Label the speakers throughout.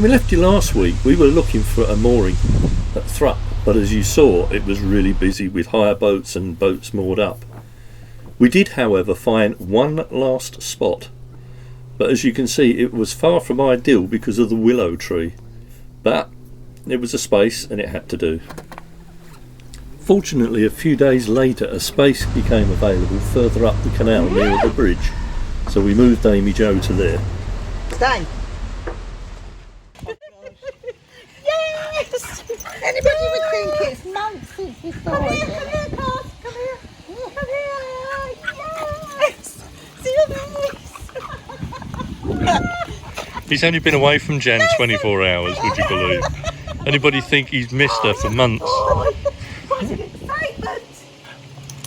Speaker 1: we left you last week, we were looking for a mooring at Thrupp, but as you saw, it was really busy with hire boats and boats moored up. We did, however, find one last spot, but as you can see, it was far from ideal because of the willow tree, but it was a space and it had to do. Fortunately, a few days later, a space became available further up the canal near the bridge, so we moved AmyJo to there.
Speaker 2: Stay. Yes! Anybody would think it's months since we saw it. Come here, Cass. Come here. Come here. Yes! See your face.
Speaker 1: He's only been away from Jen 24 hours, would you believe? Anybody think he's missed her for months?
Speaker 2: Oh, what an excitement!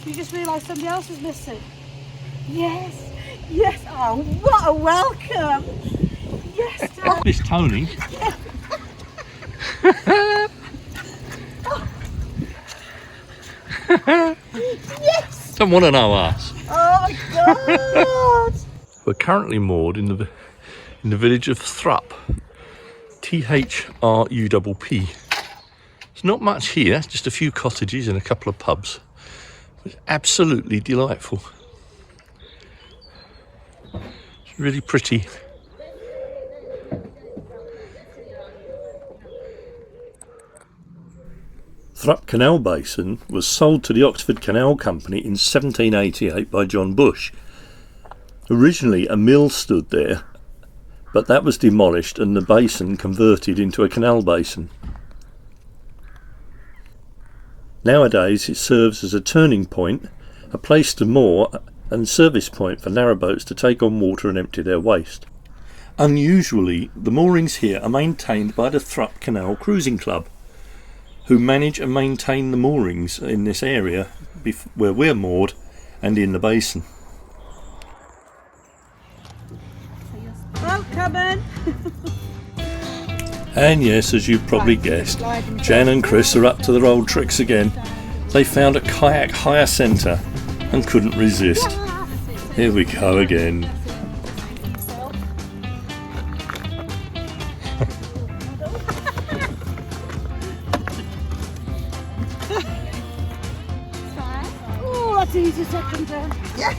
Speaker 2: You just realised somebody else was missing. Yes. Yes. Oh, what a welcome. Yes, Dad.
Speaker 1: Miss Tony.
Speaker 2: Yes!
Speaker 1: Don't want to know us.
Speaker 2: Oh my God!
Speaker 1: We're currently moored in the village of Thrupp. Thrupp. There's not much here, just a few cottages and a couple of pubs. It's absolutely delightful. It's really pretty. Thrupp Canal Basin was sold to the Oxford Canal Company in 1788 by John Bush. Originally a mill stood there, but that was demolished and the basin converted into a canal basin. Nowadays it serves as a turning point, a place to moor and service point for narrowboats to take on water and empty their waste. Unusually, the moorings here are maintained by the Thrupp Canal Cruising Club, who manage and maintain the moorings in this area where we're moored and in the basin.
Speaker 2: Welcome.
Speaker 1: And yes, as you've probably guessed, Jan and Chris are up to their old tricks again. They found a kayak hire centre and couldn't resist. Here we go again.
Speaker 2: Oh, that's easy second down. Yeah.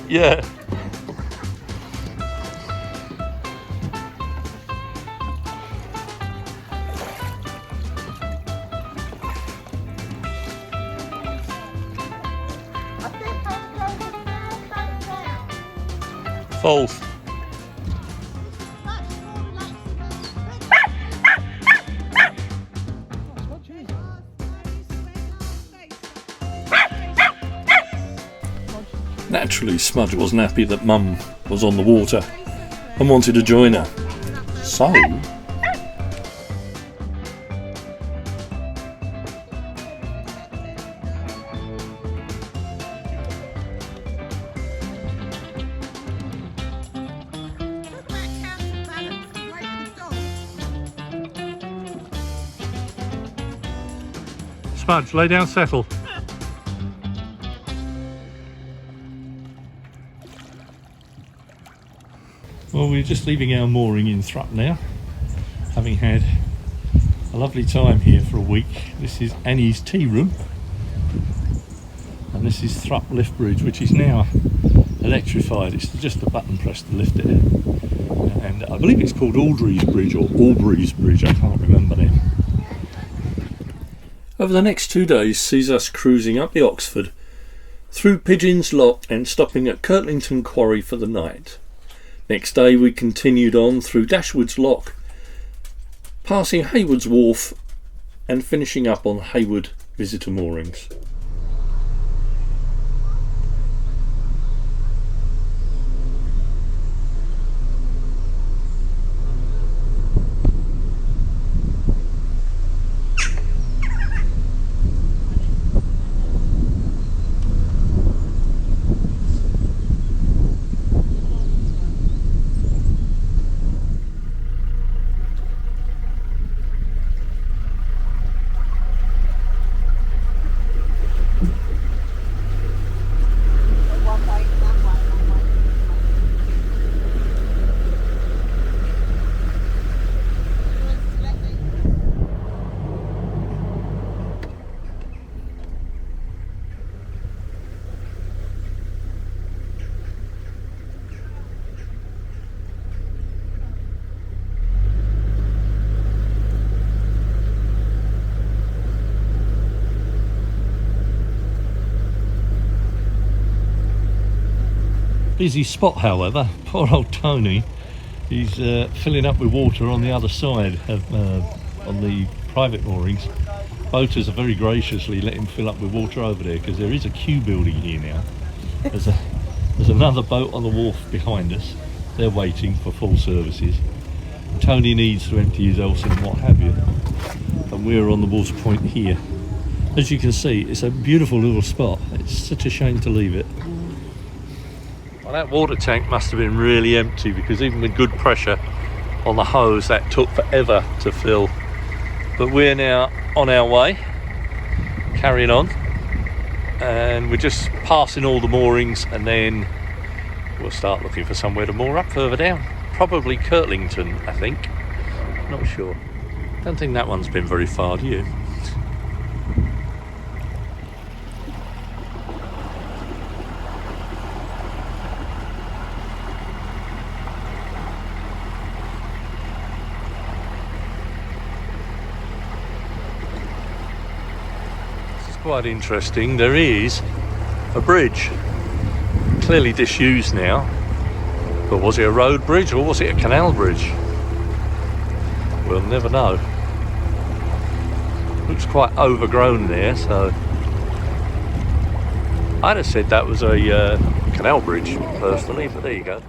Speaker 1: Yeah. False. Naturally, Smudge wasn't happy that Mum was on the water and wanted to join her. So, Smudge, lay down, settle. Well, we're just leaving our mooring in Thrupp now, having had a lovely time here for a week. This is Annie's tea room, and this is Thrupp lift bridge, which is now electrified. It's just a button press to lift it, and I believe it's called Aldry's Bridge or Albury's Bridge, I can't remember now. Over the next 2 days sees us cruising up the Oxford, through Pigeons Lock and stopping at Kirtlington Quarry for the night. Next day we continued on through Dashwood's Lock, passing Haywood's Wharf and finishing up on Hayward Visitor Moorings. Busy spot, however. Poor old Tony, he's filling up with water on the other side of, on the private moorings. Boaters are very graciously let him fill up with water over there because there is a queue building here now. There's another boat on the wharf behind us. They're waiting for full services. Tony needs to empty his else and what have you. And we're on the water point here. As you can see, it's a beautiful little spot. It's such a shame to leave it. Well, that water tank must have been really empty because even with good pressure on the hose, that took forever to fill. But we're now on our way, carrying on, and we're just passing all the moorings, and then we'll start looking for somewhere to moor up further down. Probably Kirtlington, I think. Not sure. Don't think that one's been very far, do you? Quite interesting. There is a bridge, clearly disused now, but was it a road bridge or was it a canal bridge? We'll never know. Looks quite overgrown there, so I'd have said that was a canal bridge personally, but there you go.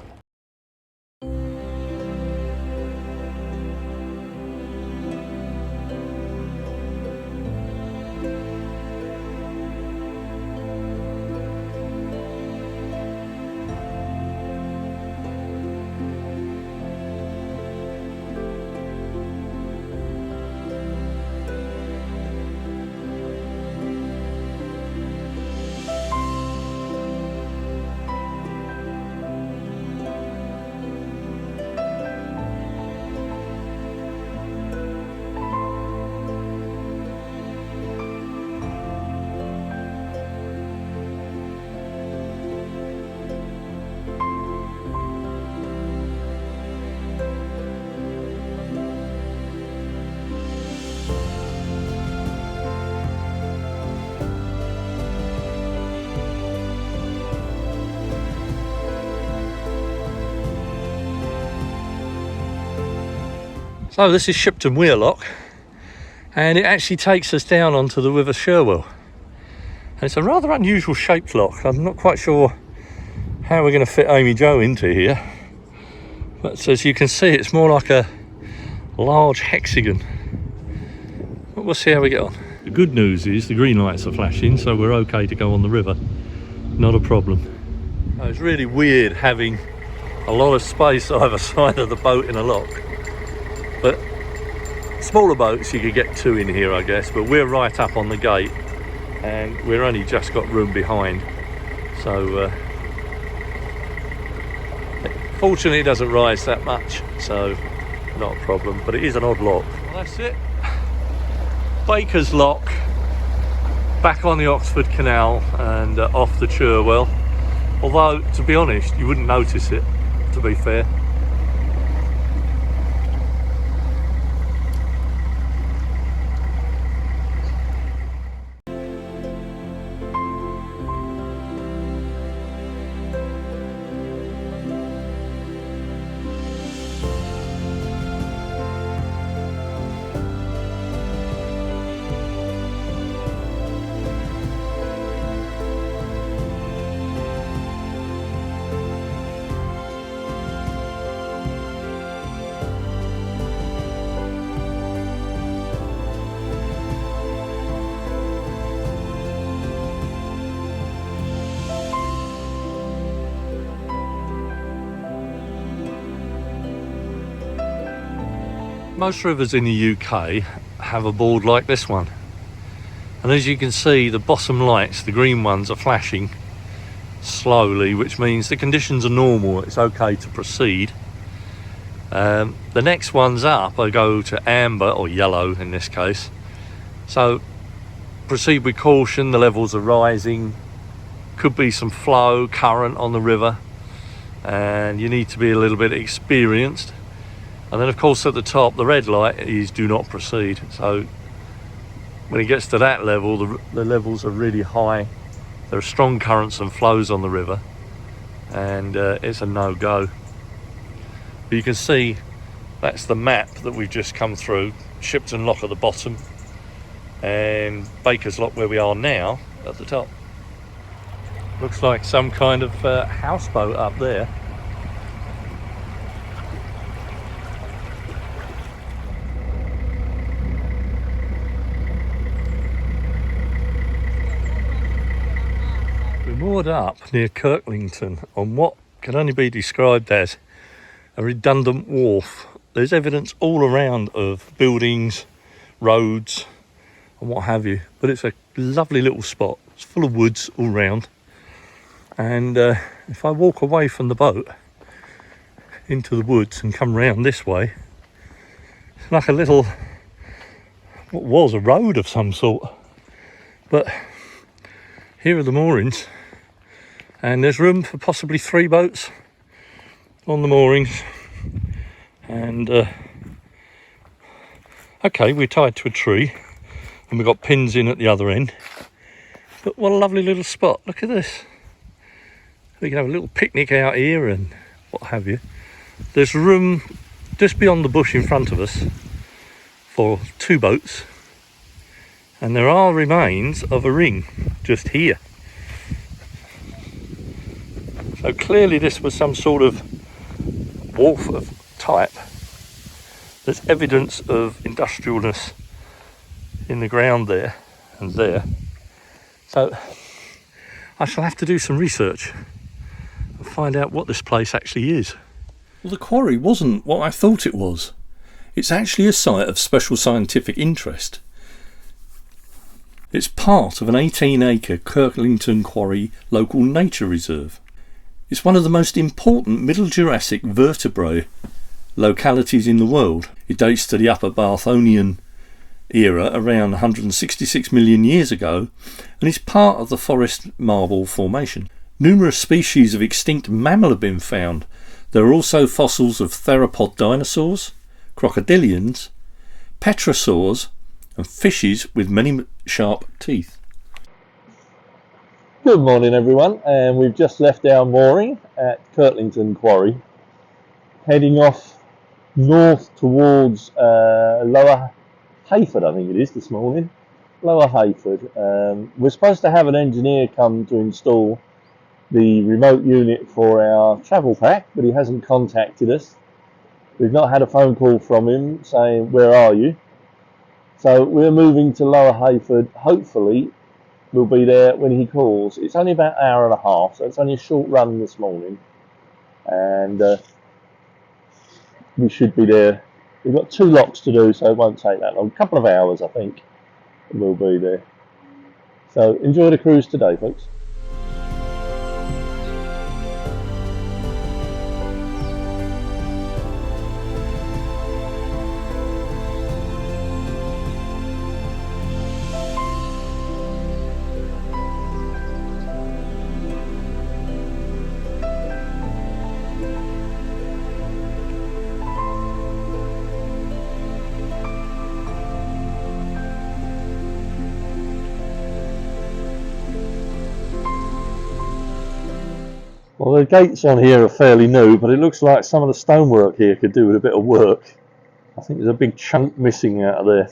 Speaker 1: So this is Shipton Weir Lock, and it actually takes us down onto the River Sherwell. And it's a rather unusual shaped lock. I'm not quite sure how we're going to fit AmyJo into here, but as you can see, it's more like a large hexagon. But we'll see how we get on. The good news is the green lights are flashing, so we're okay to go on the river. Not a problem. It's really weird having a lot of space either side of the boat in a lock. But smaller boats you could get two in here, I guess, but we're right up on the gate and we're only just got room behind, so fortunately it doesn't rise that much, so not a problem. But it is an odd lock. Well, that's it. Baker's Lock, back on the Oxford Canal and off the Cherwell, although to be honest you wouldn't notice it, to be fair. Most rivers in the UK have a board like this one, and as you can see, the bottom lights, the green ones, are flashing slowly, which means the conditions are normal, it's okay to proceed. The next ones up I go to amber, or yellow in this case, so proceed with caution. The levels are rising, could be some flow, current on the river, and you need to be a little bit experienced. And then of course at the top, the red light is do not proceed. So when it gets to that level, the levels are really high. There are strong currents and flows on the river. and it's a no-go. But you can see that's the map that we've just come through. Shipton Lock at the bottom and Baker's Lock, where we are now, at the top. Looks like some kind of houseboat up there. We're moored up near Kirklington on what can only be described as a redundant wharf. There's evidence all around of buildings, roads and what have you, but it's a lovely little spot. It's full of woods all round, and if I walk away from the boat into the woods and come round this way, it's like a little, what was a road of some sort. But here are the moorings, and there's room for possibly 3 boats on the moorings. And okay, we're tied to a tree and we've got pins in at the other end, but what a lovely little spot. Look at this. We can have a little picnic out here and what have you. There's room just beyond the bush in front of us for 2 boats, and there are remains of a ring just here. So clearly this was some sort of wharf of type. There's evidence of industrialness in the ground there and there. So I shall have to do some research and find out what this place actually is. Well, the quarry wasn't what I thought it was. It's actually a site of special scientific interest. It's part of an 18-acre Kirklington Quarry local nature reserve. It's one of the most important Middle Jurassic vertebrate localities in the world. It dates to the Upper Barthonian era, around 166 million years ago, and is part of the Forest Marble Formation. Numerous species of extinct mammal have been found. There are also fossils of theropod dinosaurs, crocodilians, petrosaurs and fishes with many sharp teeth. Good morning everyone, and we've just left our mooring at Kirklington Quarry, heading off north towards Lower Hayford, I think it is, this morning. Lower Hayford. We're supposed to have an engineer come to install the remote unit for our travel pack, but he hasn't contacted us. We've not had a phone call from him saying, where are you? So we're moving to Lower Hayford. Hopefully we'll be there when he calls. It's only about an hour and a half, so it's only a short run this morning. And we should be there. We've got 2 locks to do, so it won't take that long. A couple of hours, I think, and we'll be there. So enjoy the cruise today, folks. Well, the gates on here are fairly new, but it looks like some of the stonework here could do with a bit of work. I think there's a big chunk missing out of there.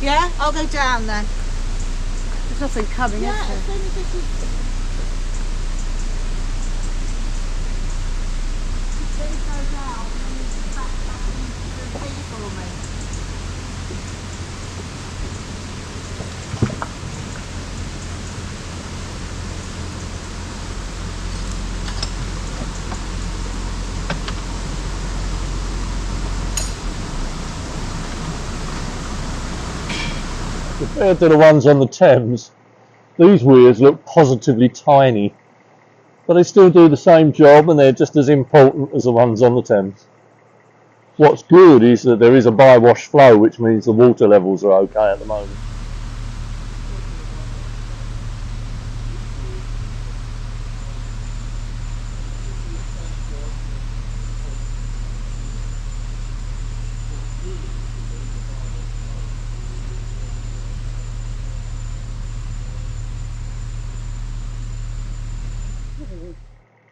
Speaker 2: Yeah, I'll go down then. There's nothing coming, is there? As soon as this is... These go down and then you can back into the key for me.
Speaker 1: Compared to the ones on the Thames, these weirs look positively tiny, but they still do the same job and they're just as important as the ones on the Thames. What's good is that there is a by-wash flow, which means the water levels are okay at the moment.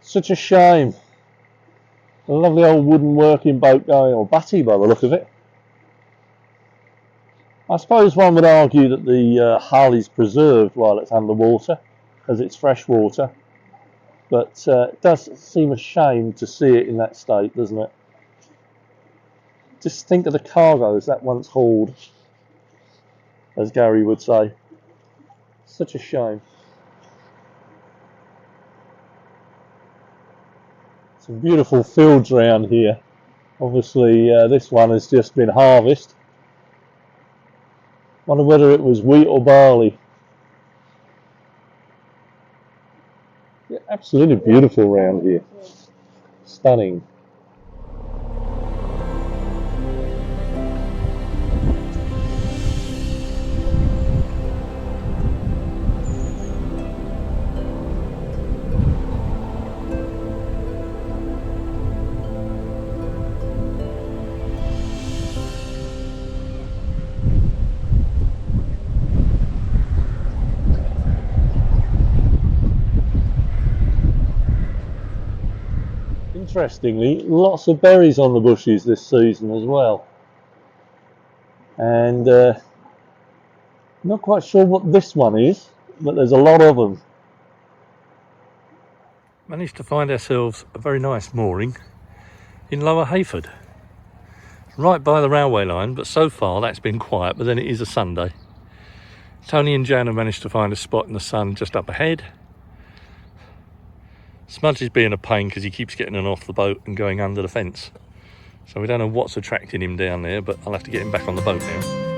Speaker 1: Such a shame. A lovely old wooden working boat going, or batty by the look of it. I suppose one would argue that the hull is preserved while it's underwater, as it's fresh water. But it does seem a shame to see it in that state, doesn't it? Just think of the cargoes that once hauled, as Gary would say. Such a shame. Some beautiful fields around here. Obviously this one has just been harvested. Wonder whether it was wheat or barley. Yeah, absolutely beautiful around here. Stunning. Interestingly, lots of berries on the bushes this season as well. And not quite sure what this one is, but there's a lot of them. Managed to find ourselves a very nice mooring in Lower Hayford. Right by the railway line, but so far that's been quiet, but then it is a Sunday. Tony and Jan have managed to find a spot in the sun just up ahead. Smudge is being a pain because he keeps getting off the boat and going under the fence. So we don't know what's attracting him down there, but I'll have to get him back on the boat now.